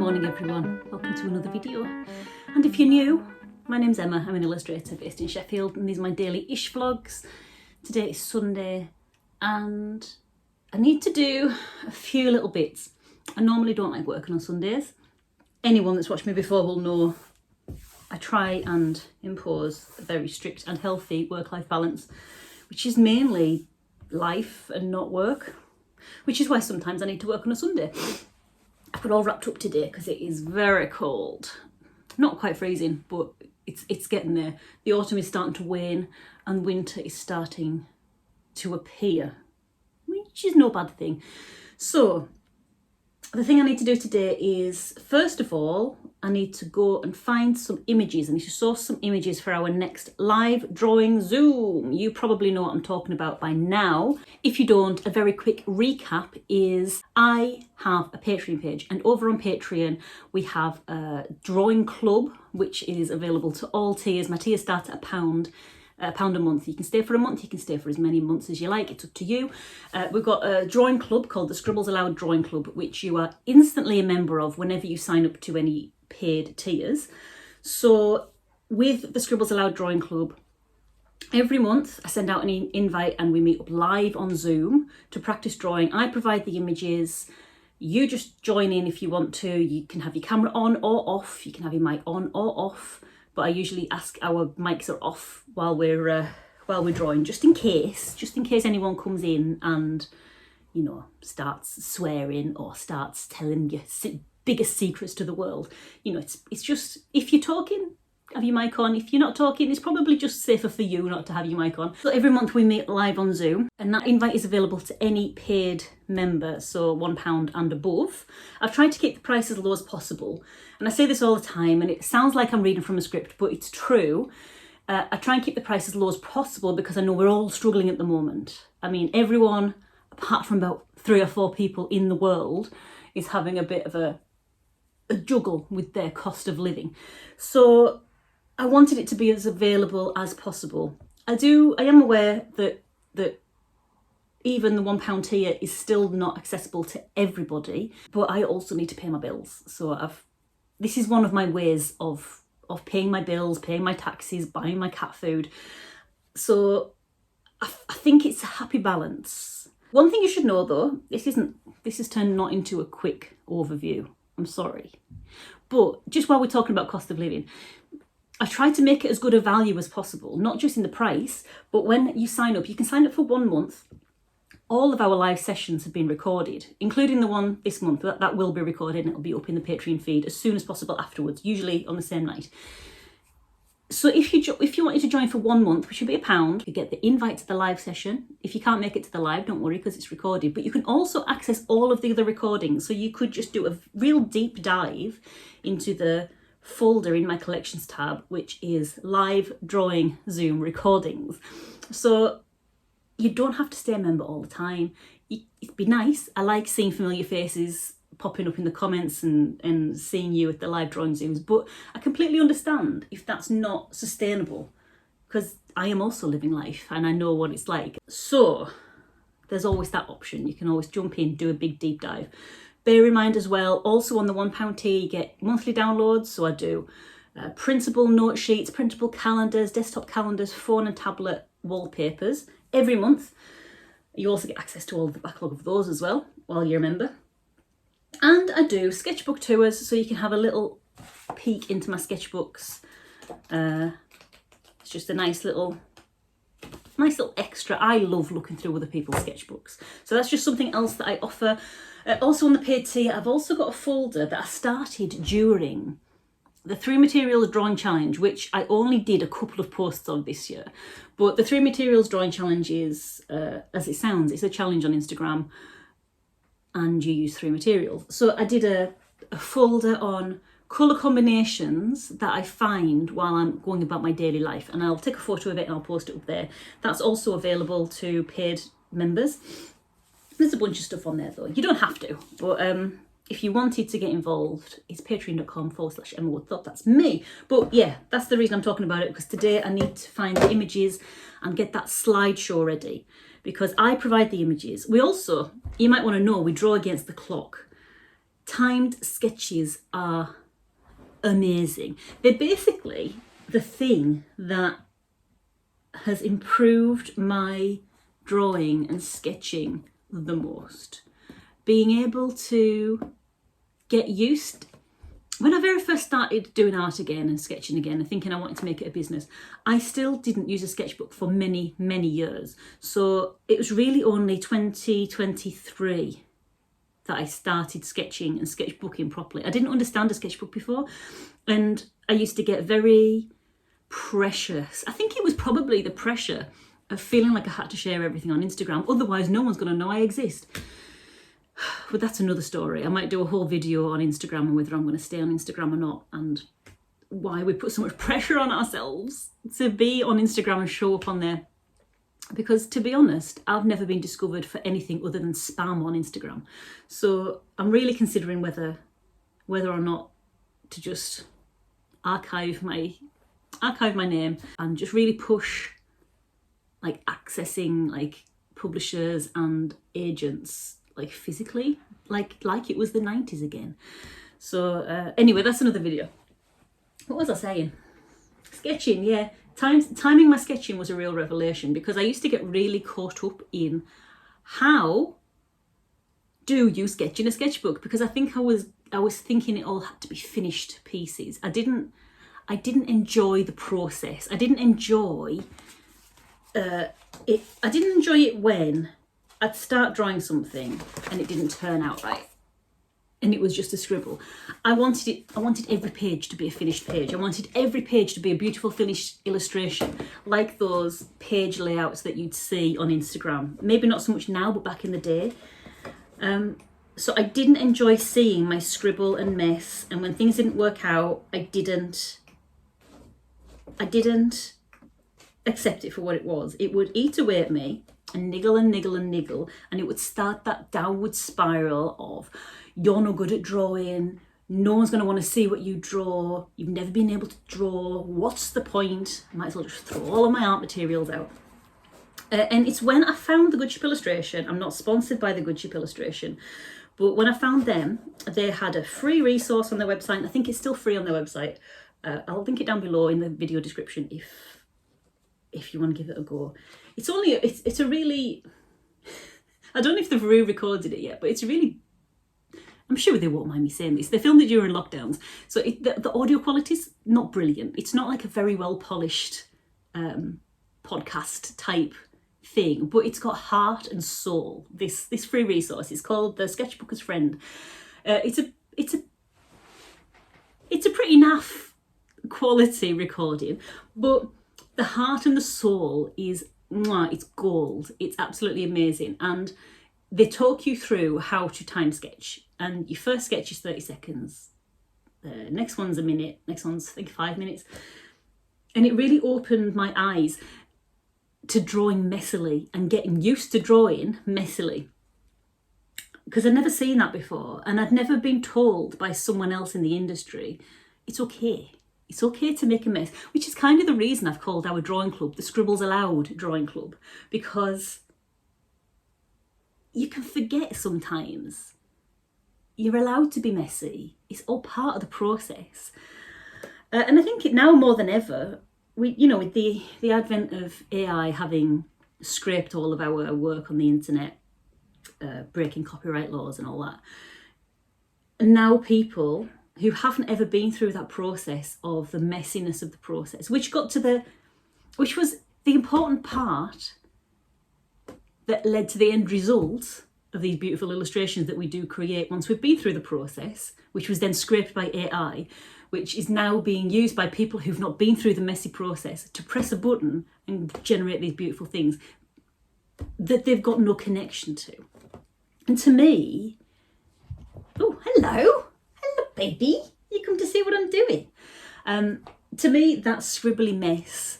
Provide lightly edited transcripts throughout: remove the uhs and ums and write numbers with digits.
morning everyone, welcome to another video. And if you're new, my name's Emma, I'm an illustrator based in Sheffield and these are my daily-ish vlogs. Today is Sunday and I need to do a few little bits. I normally don't like working on Sundays. Anyone that's watched me before will know I try and impose a very strict and healthy work-life balance, which is mainly life and not work, which is why sometimes I need to work on a Sunday. I've got all wrapped up today because it is very cold. Not quite freezing, but it's getting there. The autumn is starting to wane and winter is starting to appear, which is no bad thing. So the thing I need to do today is, first of all, I need to go and find some images. I need to source some images for our next live drawing Zoom. You probably know what I'm talking about by now. If you don't, a very quick recap is I have a Patreon page, and over on Patreon we have a drawing club which is available to all tiers. My tiers start at £1 a month. You can stay for a month, you can stay for as many months as you like, it's up to you. We've got a drawing club called the Scribbles Aloud Drawing Club, which you are instantly a member of whenever you sign up to any paid tiers. So with the Scribbles Aloud Drawing Club, every month I send out an invite and we meet up live on Zoom to practice drawing. I provide the images. You just join in if you want to. You can have your camera on or off. You can have your mic on or off. But I usually ask our mics are off while we're drawing, just in case anyone comes in and, you know, starts swearing or starts telling your biggest secrets to the world. You know, it's just, if you're talking, have your mic on. If you're not talking, it's probably just safer for you not to have your mic on. So every month we meet live on Zoom, and that invite is available to any paid member, so £1 and above. I've tried to keep the price as low as possible, and I say this all the time, and it sounds like I'm reading from a script, but it's true. I try and keep the price as low as possible because I know we're all struggling at the moment. I mean, everyone, apart from about 3 or 4 people in the world, is having a bit of a juggle with their cost of living. So I wanted it to be as available as possible. I am aware that even the £1 tier is still not accessible to everybody, but I also need to pay my bills. So this is one of my ways of paying my bills, paying my taxes, buying my cat food. So I think it's a happy balance. One thing you should know though, this has turned not into a quick overview. I'm sorry. But just while we're talking about cost of living, I've tried to make it as good a value as possible, not just in the price, but when you sign up, you can sign up for 1 month. All of our live sessions have been recorded, including the one this month. That will be recorded and it'll be up in the Patreon feed as soon as possible afterwards, usually on the same night. So if you wanted to join for 1 month, which would be £1, you get the invite to the live session. If you can't make it to the live, don't worry because it's recorded, but you can also access all of the other recordings. So you could just do a real deep dive into the folder in my collections tab, which is live drawing Zoom recordings. So you don't have to stay a member all the time. It'd be nice. I like seeing familiar faces popping up in the comments and seeing you at the live drawing Zooms, but I completely understand if that's not sustainable because I am also living life and I know what it's like. So there's always that option. You can always jump in, do a big deep dive. Bear in mind as well, also on the £1 tier you get monthly downloads. So I do printable note sheets, printable calendars, desktop calendars, phone and tablet wallpapers every month. You also get access to all the backlog of those as well while you're a member. And I do sketchbook tours, so you can have a little peek into my sketchbooks. It's just a nice little extra. I love looking through other people's sketchbooks. So that's just something else that I offer. Also on the paid tier, I've also got a folder that I started during the 3 Materials Drawing Challenge, which I only did a couple of posts of this year. But the 3 Materials Drawing Challenge is, as it sounds, it's a challenge on Instagram and you use 3 materials. So I did a folder on colour combinations that I find while I'm going about my daily life, and I'll take a photo of it and I'll post it up there. That's also available to paid members. There's a bunch of stuff on there though. You don't have to, but if you wanted to get involved, it's patreon.com/Emma Woodthorpe. That's me. But yeah, that's the reason I'm talking about it, because today I need to find the images and get that slideshow ready, because I provide the images. We also, you might want to know, we draw against the clock. timed sketches are amazing. They're basically the thing that has improved my drawing and sketching the most. Being able to get used. When I very first started doing art again and sketching again and thinking I wanted to make it a business, I still didn't use a sketchbook for many, many years. So it was really only 2023 that I started sketching and sketchbooking properly. I didn't understand a sketchbook before, and I used to get very precious. I think it was probably the pressure of feeling like I had to share everything on Instagram, otherwise no one's going to know I exist. But that's another story. I might do a whole video on Instagram and whether I'm going to stay on Instagram or not, and why we put so much pressure on ourselves to be on Instagram and show up on there. Because to be honest, I've never been discovered for anything other than spam on Instagram. So I'm really considering whether or not to just archive my name and just really push like accessing like publishers and agents like physically, like it was the 90s again. So anyway, that's another video. What was I saying? Sketching, yeah. Timing my sketching was a real revelation, because I used to get really caught up in how do you sketch in a sketchbook, because I think I was thinking it all had to be finished pieces. I didn't enjoy the process. I didn't enjoy it. I didn't enjoy it when I'd start drawing something and it didn't turn out right, and it was just a scribble. I wanted every page to be a finished page. I wanted every page to be a beautiful finished illustration, like those page layouts that you'd see on Instagram. Maybe not so much now, but back in the day. So I didn't enjoy seeing my scribble and mess, and when things didn't work out, I didn't accept it for what it was. It would eat away at me and niggle and niggle and niggle, and it would start that downward spiral of, you're no good at drawing, no one's going to want to see what you draw, you've never been able to draw, what's the point? I might as well just throw all of my art materials out. And it's when I found the Good Ship Illustration. I'm not sponsored by the Good Ship Illustration, but when I found them, they had a free resource on their website, and I think it's still free on their website. I'll link it down below in the video description if you want to give it a go. It's a really, I don't know if they've re-recorded it yet, but it's really, I'm sure they won't mind me saying this. They filmed it during lockdowns, so the audio quality's not brilliant. It's not like a very well polished podcast type thing, but it's got heart and soul. This free resource is called the Sketchbooker's Friend. It's a pretty naff quality recording, but the heart and the soul is it's gold. It's absolutely amazing, and they talk you through how to time sketch. And your first sketch is 30 seconds, next one's a minute, next one's I think 5 minutes, and it really opened my eyes to drawing messily and getting used to drawing messily, because I'd never seen that before, and I'd never been told by someone else in the industry it's okay. It's okay to make a mess, which is kind of the reason I've called our drawing club the Scribbles Allowed Drawing Club, because you can forget sometimes. You're allowed to be messy. It's all part of the process. And I think now more than ever, with the advent of AI having scraped all of our work on the internet, breaking copyright laws and all that, and now people who haven't ever been through that process of the messiness of the process, which was the important part that led to the end result of these beautiful illustrations that we do create once we've been through the process, which was then scraped by AI, which is now being used by people who've not been through the messy process to press a button and generate these beautiful things that they've got no connection to. And to me, oh, hello, baby, you come to see what I'm doing. To me, that scribbly mess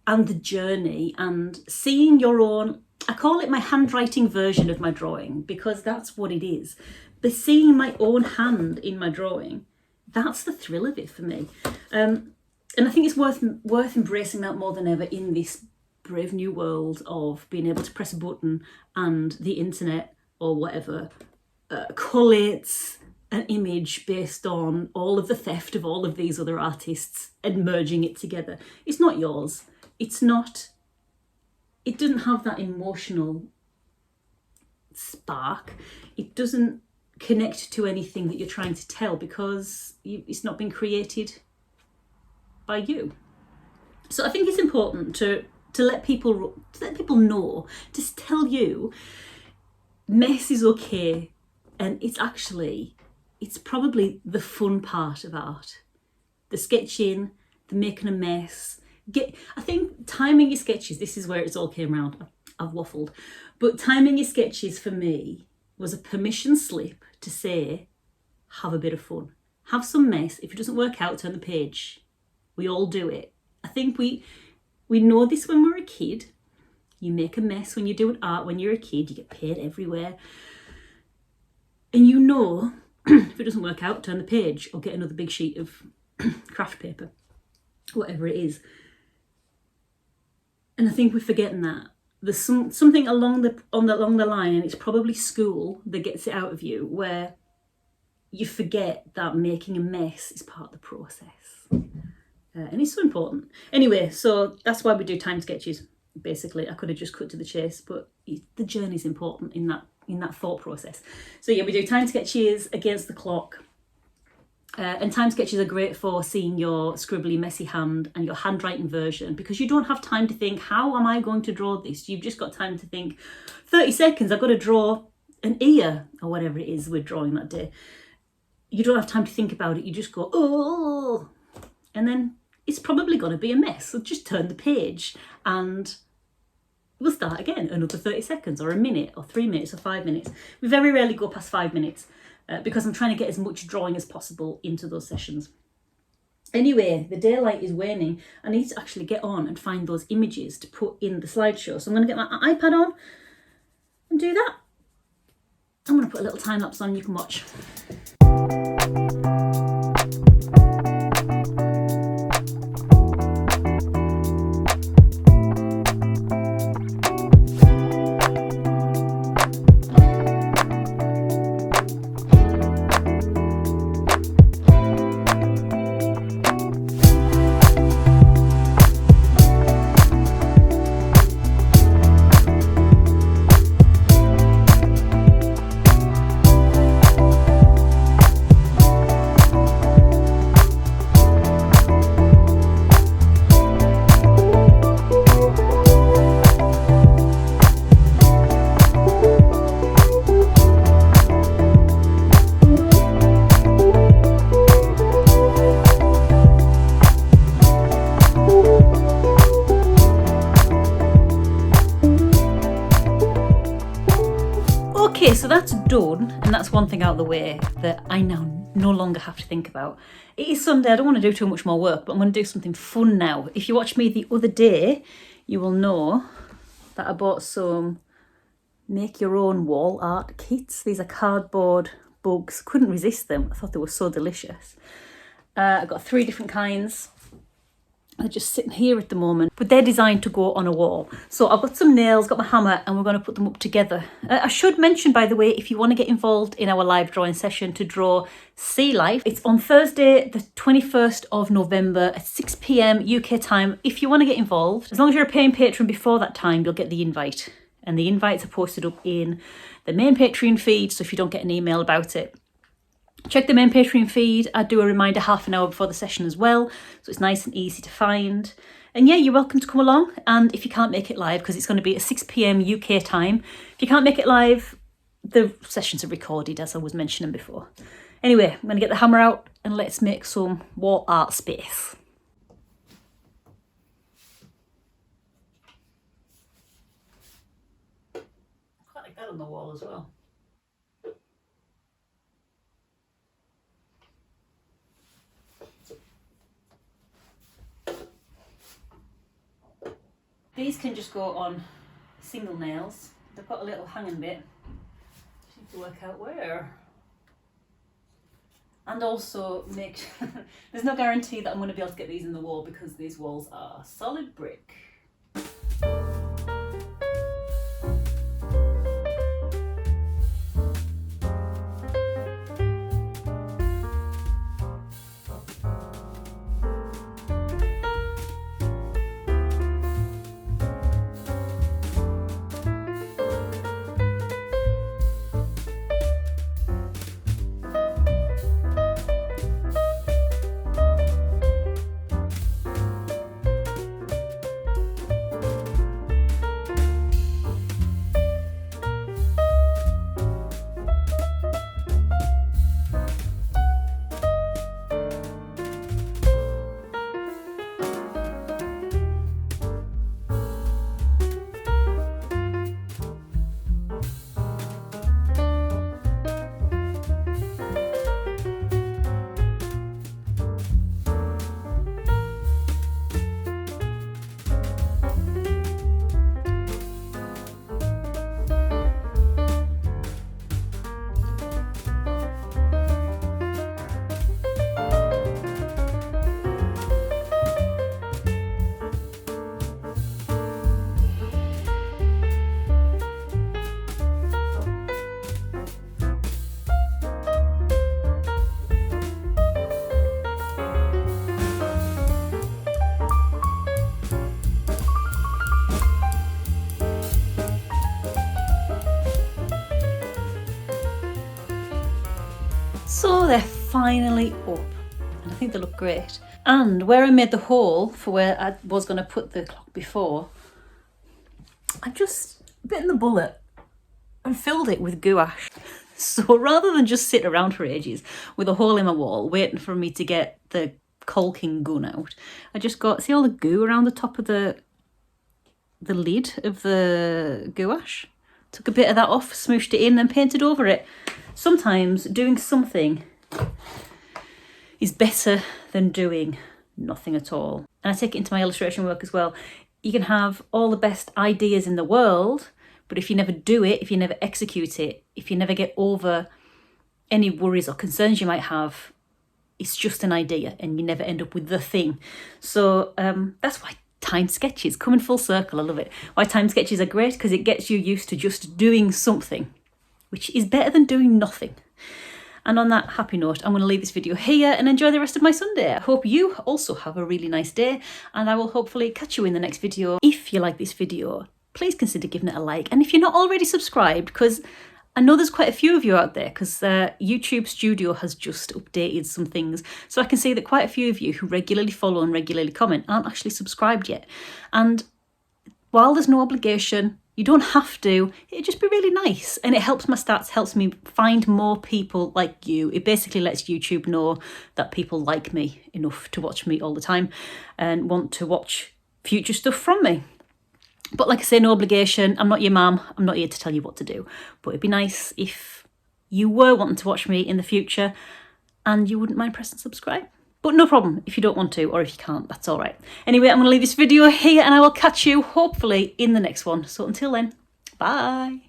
and the journey and seeing your own, I call it my handwriting version of my drawing, because that's what it is. But seeing my own hand in my drawing, that's the thrill of it for me. And I think it's worth embracing that more than ever in this brave new world of being able to press a button and the internet or whatever collates an image based on all of the theft of all of these other artists and merging it together. It's not yours. It doesn't have that emotional spark. It doesn't connect to anything that you're trying to tell because it's not been created by you. So I think it's important to let people know, to tell you mess is okay, and it's probably the fun part of art. The sketching, the making a mess. I think timing your sketches, this is where it's all came around. I've waffled. But timing your sketches for me was a permission slip to say, have a bit of fun. Have some mess. If it doesn't work out, turn the page. We all do it. I think we know this when we're a kid. You make a mess when you're doing art. When you're a kid, you get paid everywhere. And you know, if it doesn't work out, turn the page or get another big sheet of craft paper, whatever it is. And I think we're forgetting that. There's something along the line, and it's probably school that gets it out of you, where you forget that making a mess is part of the process. And it's so important. Anyway, so that's why we do time sketches. Basically, I could have just cut to the chase, but the journey's important in that thought process. So yeah, we do time sketches against the clock. And time sketches are great for seeing your scribbly, messy hand and your handwriting version, because you don't have time to think, how am I going to draw this? You've just got time to think, 30 seconds, I've got to draw an ear, or whatever it is we're drawing that day. You don't have time to think about it. You just go, oh, and then it's probably going to be a mess. So just turn the page and we'll start again, another 30 seconds or a minute or 3 minutes or 5 minutes. We very rarely go past 5 minutes because I'm trying to get as much drawing as possible into those sessions. Anyway, the daylight is waning. I need to actually get on and find those images to put in the slideshow. So I'm going to get my iPad on and do that. I'm going to put a little time lapse on, you can watch. Okay, so that's done, and that's one thing out of the way that I now no longer have to think about. It is Sunday, I don't want to do too much more work, but I'm going to do something fun now. If you watched me the other day, you will know that I bought some make your own wall art kits. These are cardboard bugs. Couldn't resist them. I thought they were so delicious. I've got 3 different kinds. They're just sitting here at the moment, but they're designed to go on a wall. So I've got some nails, got my hammer, and we're going to put them up together. I should mention, by the way, if you want to get involved in our live drawing session to draw Sea Life, it's on Thursday, the 21st of November at 6 p.m. UK time. If you want to get involved, as long as you're a paying patron before that time, you'll get the invite. And the invites are posted up in the main Patreon feed, so if you don't get an email about it, check the main Patreon feed. I do a reminder half an hour before the session as well, so it's nice and easy to find. And yeah, you're welcome to come along. And if you can't make it live, because it's going to be at 6 p.m. UK time, if you can't make it live, the sessions are recorded, as I was mentioning before. Anyway, I'm going to get the hammer out and let's make some wall art space. Quite like that on the wall as well. These can just go on single nails. They've got a little hanging bit. Just need to work out where. And also make there's no guarantee that I'm going to be able to get these in the wall because these walls are solid brick. finally up, and I think they look great. And where I made the hole for where I was going to put the clock before, I've just bitten the bullet and filled it with gouache. So rather than just sit around for ages with a hole in my wall waiting for me to get the caulking gun out, I just got, see all the goo around the top of the lid of the gouache? Took a bit of that off, smooshed it in and painted over it. Sometimes doing something is better than doing nothing at all. And I take it into my illustration work as well. You can have all the best ideas in the world, but if you never do it, if you never execute it, if you never get over any worries or concerns you might have, it's just an idea and you never end up with the thing. So that's why time sketches, coming full circle, I love it. Why time sketches are great, because it gets you used to just doing something, which is better than doing nothing. And on that happy note, I'm going to leave this video here and enjoy the rest of my Sunday. I hope you also have a really nice day, and I will hopefully catch you in the next video. If you like this video, please consider giving it a like. And if you're not already subscribed, because I know there's quite a few of you out there, because YouTube Studio has just updated some things. So I can see that quite a few of you who regularly follow and regularly comment aren't actually subscribed yet. And while there's no obligation, you don't have to, it'd just be really nice. And it helps my stats, helps me find more people like you. It basically lets YouTube know that people like me enough to watch me all the time and want to watch future stuff from me. But like I say, no obligation. I'm not your mum. I'm not here to tell you what to do. But it'd be nice if you were wanting to watch me in the future and you wouldn't mind pressing subscribe. But no problem if you don't want to, or if you can't, that's all right. Anyway, I'm going to leave this video here and I will catch you hopefully in the next one. So until then, bye.